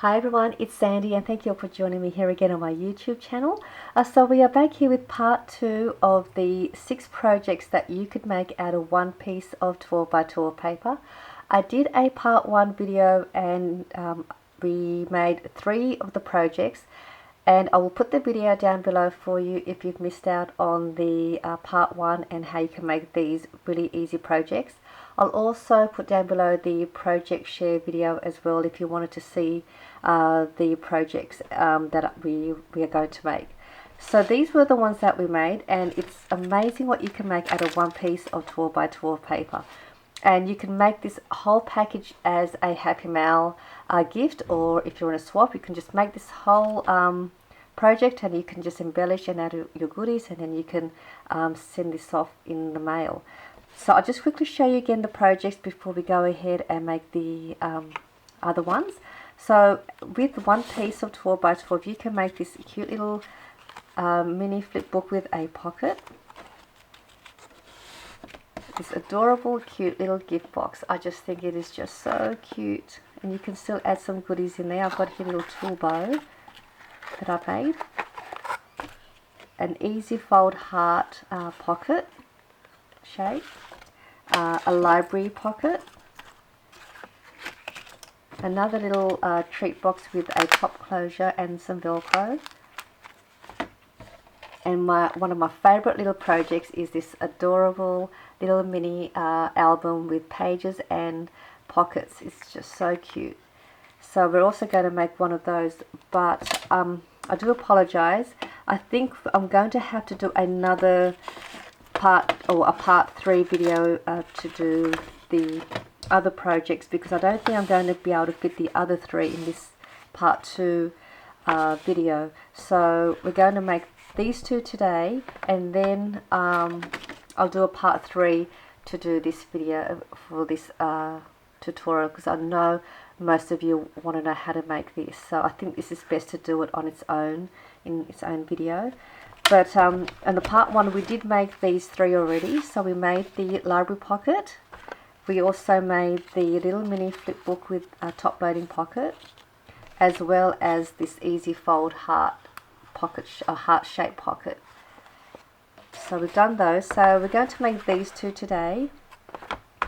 Hi everyone, it's Sandy and thank you all for joining me here again on my YouTube channel. So we are back here with part 2 of the 6 projects that you could make out of one piece of 12 by 12 paper. I did a part 1 video and we made 3 of the projects, and I will put the video down below for you if you've missed out on the part 1 and how you can make these really easy projects. I'll also put down below the project share video as well if you wanted to see the projects that we are going to make. So these were the ones that we made, and it's amazing what you can make out of one piece of 12 by 12 paper. And you can make this whole package as a Happy Mail gift, or if you want to swap, you can just make this whole project and you can just embellish and add your goodies, and then you can send this off in the mail. So I'll just quickly show you again the projects before we go ahead and make the other ones. So with one piece of 12 by 12 you can make this cute little mini flip book with a pocket. This adorable cute little gift box. I just think it is just so cute, and you can still add some goodies in there. I've got here a little tool bow that I made. An easy fold heart pocket shape. A library pocket, another little treat box with a top closure and some velcro, and one of my favorite little projects is this adorable little mini album with pages and pockets. It's just so cute. So we're also going to make one of those, but I do apologize. I think I'm going to have to do another a part 3 video to do the other projects, because I don't think I'm going to be able to fit the other 3 in this part 2 video. So we're going to make these 2 today, and then I'll do a part 3 to do this video for this tutorial, because I know most of you want to know how to make this. So I think this is best to do it on its own, in its own video. But in the part 1 we did make these 3 already. So we made the library pocket, we also made the little mini flip book with a top loading pocket, as well as this easy fold heart pocket, a heart shaped pocket. So we've done those. So we're going to make these 2 today.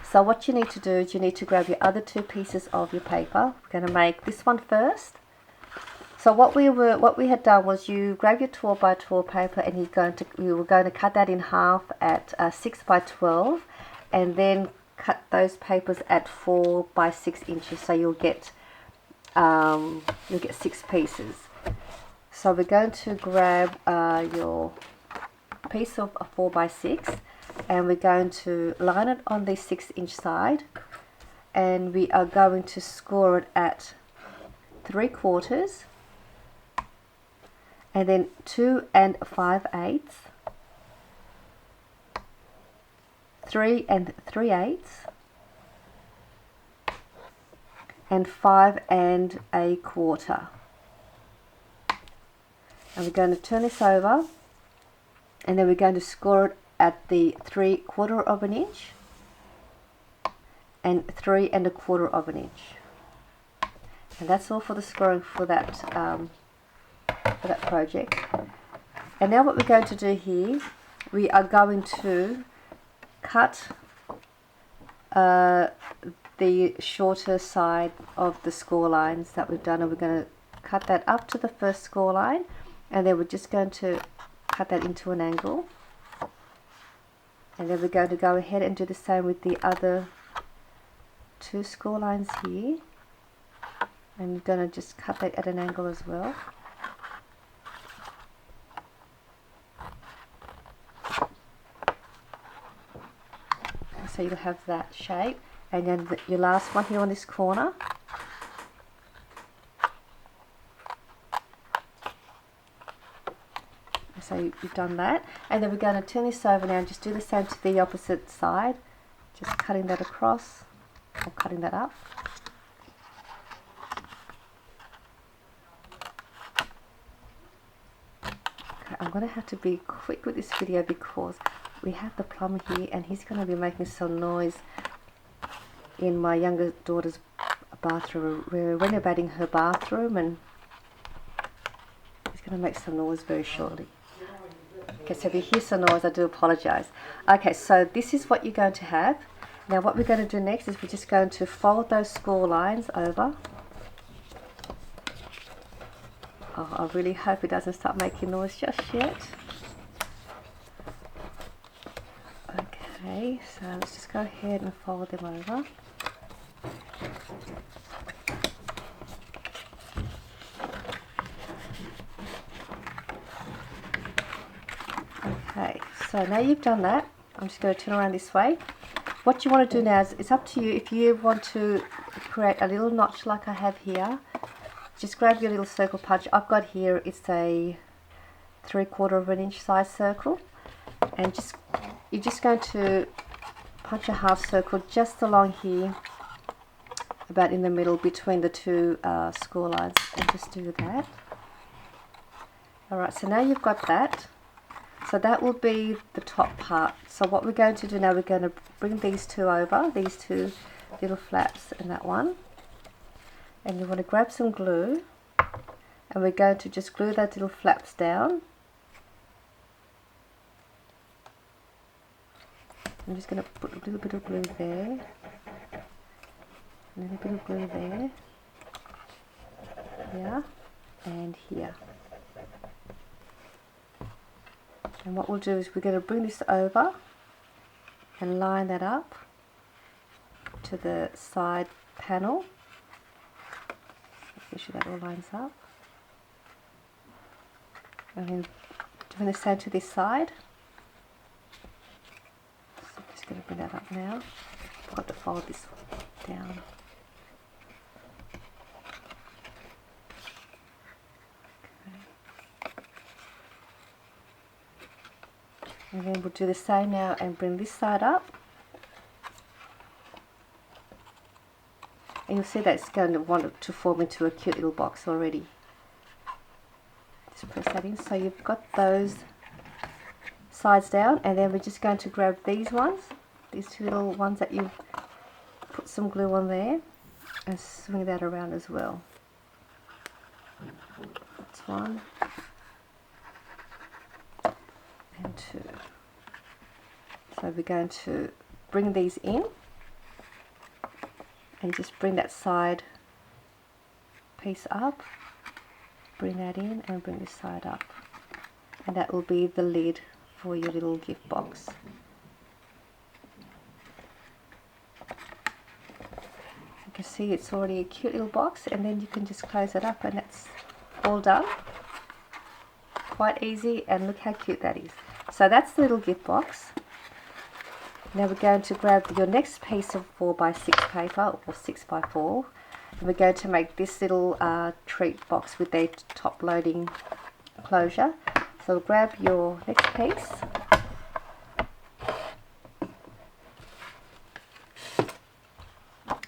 So what you need to do is you need to grab your other 2 pieces of your paper. We're going to make this one first. So what we had done was you grab your 12 by 12 paper, and you were going to cut that in half at 6 by 12, and then cut those papers at 4 by 6 inches. So you'll get 6 pieces. So we're going to grab your piece of 4 by 6, and we're going to line it on the 6-inch side, and we are going to score it at 3/4. And then 2 5/8, 3 3/8, and 5 1/4. And we're going to turn this over, and then we're going to score it at the 3/4 of an inch and 3 1/4 of an inch. And that's all for the scoring for that project. And now what we're going to do here, we are going to cut the shorter side of the score lines that we've done, and we're going to cut that up to the first score line, and then we're just going to cut that into an angle, and then we're going to go ahead and do the same with the other 2 score lines here, and we're going to just cut that at an angle as well. So you'll have that shape, and then your last one here on this corner. So you've done that, and then we're going to turn this over now and just do the same to the opposite side, just cutting that across or cutting that up. Okay, I'm going to have to be quick with this video because we have the plumber here, and he's going to be making some noise in my younger daughter's bathroom. We're renovating her bathroom and it's going to make some noise very shortly. Okay, so if you hear some noise, I do apologise. Okay, so this is what you're going to have. Now what we're going to do next is we're just going to fold those score lines over. Oh, I really hope it doesn't start making noise just yet. Okay, so let's just go ahead and fold them over. Okay, so now you've done that, I'm just going to turn around this way. What you want to do now is, it's up to you. If you want to create a little notch like I have here, just grab your little circle punch. I've got here, it's a 3/4 inch size circle, and you're just going to punch a half circle just along here, about in the middle between the two score lines, and just do that. Alright, so now you've got that. So that will be the top part. So what we're going to do now, we're going to bring these two over, these two little flaps and that one. And you want to grab some glue, and we're going to just glue those little flaps down. I'm just going to put a little bit of glue there, a little bit of glue there, here, and here. And what we'll do is we're going to bring this over and line that up to the side panel. Make sure that all lines up. And then doing the same to this side. So I'm just going to bring that up now. I've got to fold this down. And then we'll do the same now and bring this side up. And you'll see that it's going to want to form into a cute little box already. Just press that in. So you've got those sides down, and then we're just going to grab these ones, these two little ones that you've put some glue on there, and swing that around as well. That's one. And two. So we're going to bring these in and just bring that side piece up, bring that in and bring this side up, and that will be the lid for your little gift box. You can see it's already a cute little box, and then you can just close it up and that's all done. Quite easy, and look how cute that is. So that's the little gift box. Now we're going to grab your next piece of 4x6 paper, or 6x4, and we're going to make this little treat box with a top loading closure. So grab your next piece,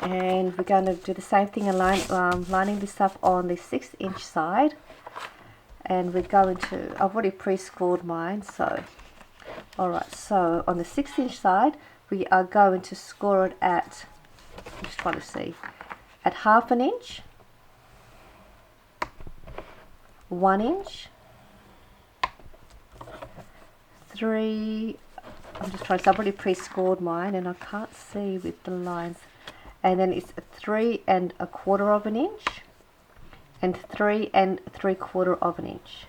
and we're going to do the same thing and lining this up on the 6-inch side. And we're going to, I've already pre-scored mine, so alright, so on the 6-inch side we are going to score it at, I'm just trying to see, at 1/2 inch, 1 inch, 3, I'm just trying to see, I've already pre-scored mine and I can't see with the lines, and then it's 3 1/4 inch, and 3 3/4 inch.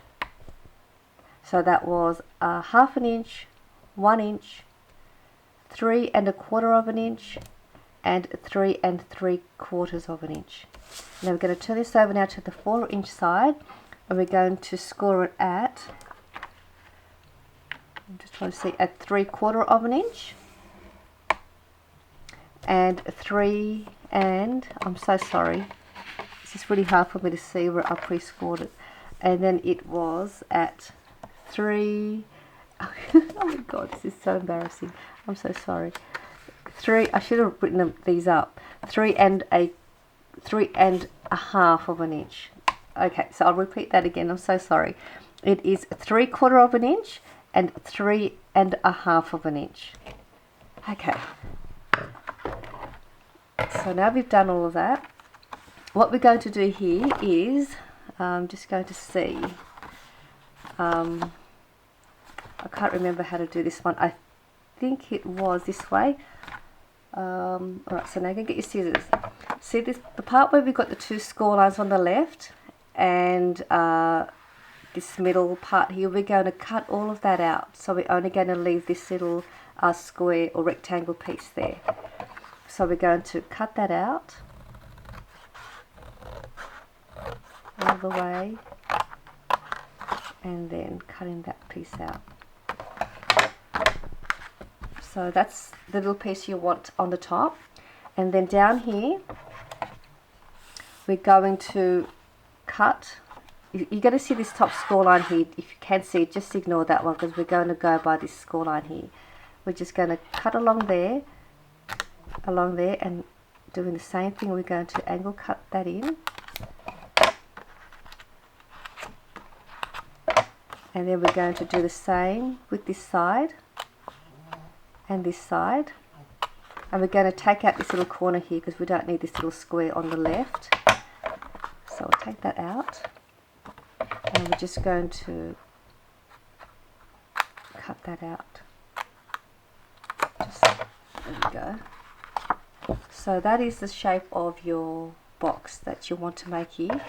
So that was 1/2 inch, 1 inch, 3 1/4 inch, and 3 3/4 inch. Now we're going to turn this over now to the 4-inch side, and we're going to score it at, I'm just trying to see, at 3/4 inch, and 3 and, I'm so sorry, it's really hard for me to see where I pre-scored it, and then it was at 3, oh my god, this is so embarrassing, I'm so sorry, 3, I should have written these up, 3 1/2 inch. Okay, so I'll repeat that again, I'm so sorry. It is 3/4 inch and 3 1/2 inch. Okay, so now we've done all of that, what we're going to do here is, I'm just going to see, I can't remember how to do this one. I think it was this way. Alright, so now you can get your scissors. See this, the part where we've got the two score lines on the left and this middle part here, we're going to cut all of that out. So we're only going to leave this little square or rectangle piece there. So we're going to cut that out all the way and then cutting that piece out. So that's the little piece you want on the top. And then down here, we're going to cut. You're going to see this top score line here. If you can see it, just ignore that one because we're going to go by this score line here. We're just going to cut along there, and doing the same thing. We're going to angle cut that in. And then we're going to do the same with this side and this side, and we're going to take out this little corner here because we don't need this little square on the left. So we'll take that out, and we're just going to cut that out. There we go. So that is the shape of your box that you want to make here.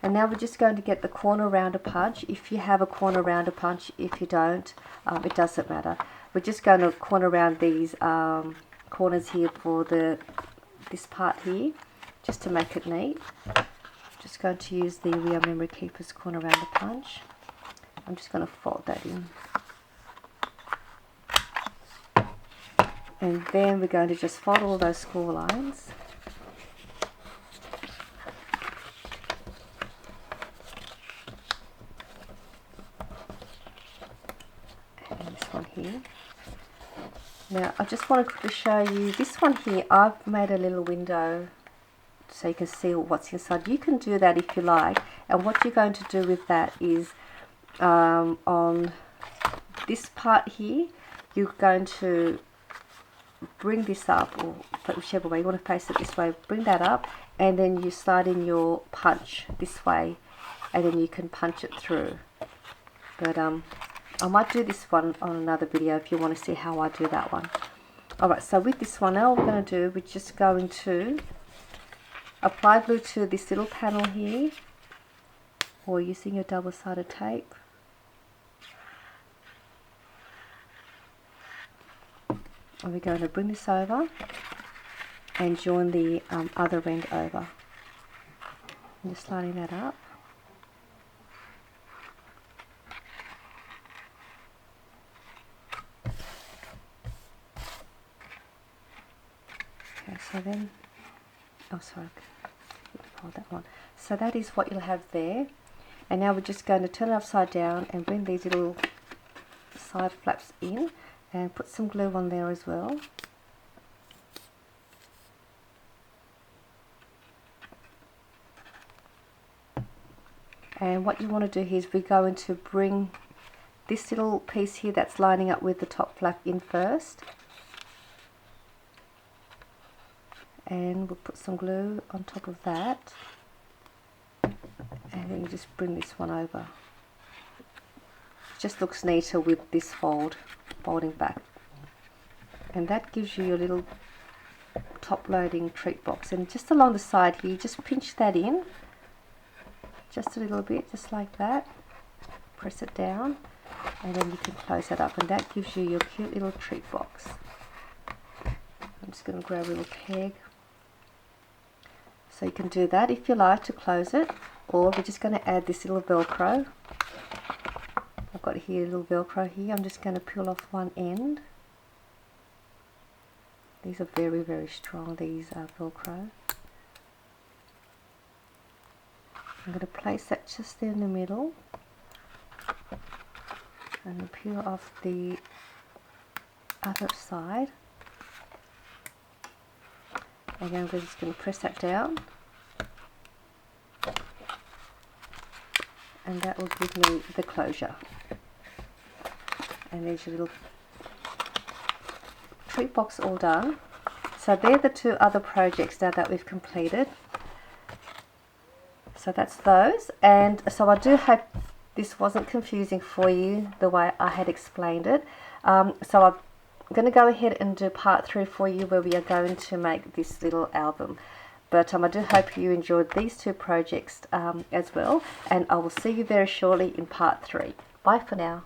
And now we're just going to get the corner rounder punch. If you have a corner rounder punch, if you don't, it doesn't matter. We're just going to corner round these corners here for this part here, just to make it neat. Just going to use the We Are Memory Keepers corner rounder punch. I'm just going to fold that in. And then we're going to just fold all those score lines. And this one here. Now I just wanted to show you this one here. I've made a little window so you can see what's inside. You can do that if you like, and what you're going to do with that is on this part here, you're going to bring this up, or whichever way you want to face it, this way, bring that up, and then you slide in your punch this way, and then you can punch it through. But I might do this one on another video if you want to see how I do that one. Alright, so with this one, now what we're going to do, we're just going to apply glue to this little panel here, or using your double-sided tape. And we're going to bring this over and join the other end over. I'm just lining that up. Okay, so then, oh sorry, hold that one. So that is what you'll have there. And now we're just going to turn it upside down and bring these little side flaps in and put some glue on there as well. And what you want to do here is we're going to bring this little piece here that's lining up with the top flap in first. And we'll put some glue on top of that. And then you just bring this one over. It just looks neater with this folding back. And that gives you your little top loading treat box. And just along the side here, just pinch that in. Just a little bit, just like that. Press it down. And then you can close that up. And that gives you your cute little treat box. I'm just going to grab a little peg. So you can do that if you like to close it, or we're just going to add this little Velcro. I've got here a little Velcro here. I'm just going to peel off one end. These are very, very strong, these Velcro. I'm going to place that just in the middle and peel off the other side. Again, we're just going to press that down, and that will give me the closure. And there's your little treat box all done. So they're the two other projects now that we've completed. So that's those, and so I do hope this wasn't confusing for you the way I had explained it. So I'm going to go ahead and do part 3 for you, where we are going to make this little album. But I do hope you enjoyed these 2 projects as well, and I will see you very shortly in part 3. Bye for now.